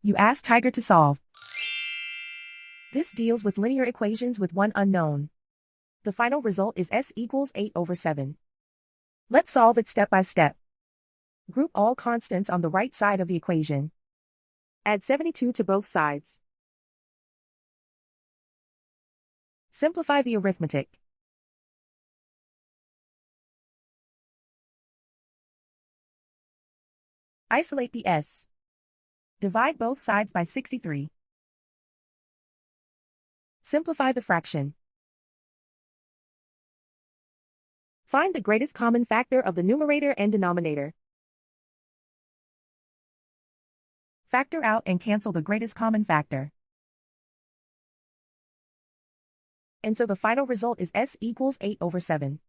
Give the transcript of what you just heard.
You ask Tiger to solve. This deals with linear equations with one unknown. The final result is s equals 8/7. Let's solve it step by step. Group all constants on the right side of the equation. Add 72 to both sides. Simplify the arithmetic. Isolate the s. Divide both sides by 63. Simplify the fraction. Find the greatest common factor of the numerator and denominator. Factor out and cancel the greatest common factor. And so the final result is s equals 8/7.